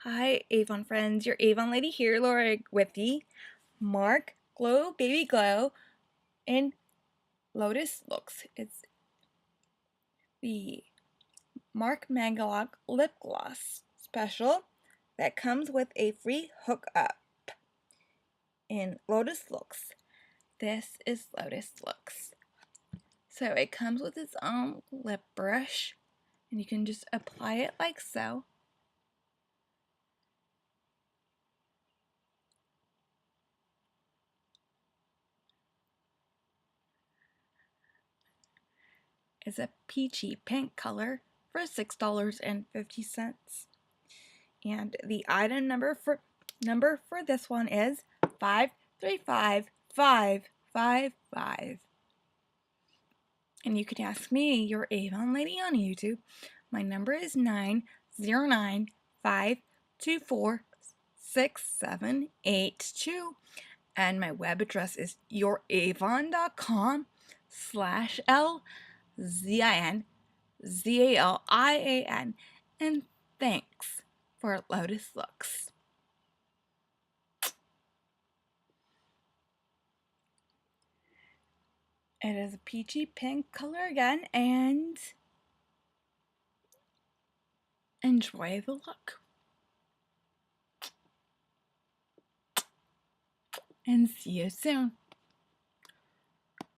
Hi, Avon friends. Your Avon lady here, Laura with the Mark Glow Baby Glow in Lotus Luxe. It's the Mark Magalock Lip Gloss special that comes with a free hookup in Lotus Luxe. This is Lotus Luxe. So it comes with its own lip brush, and you can just apply it like so. It's a peachy pink color for $6.50. And the item number for this one is 535555. And you can ask me, your Avon lady on YouTube. My number is 909-524-6782. And my web address is youravon.com/LZINZALIAN. And thanks for Lotus Luxe. It is a peachy pink color again, and enjoy the look. And see you soon.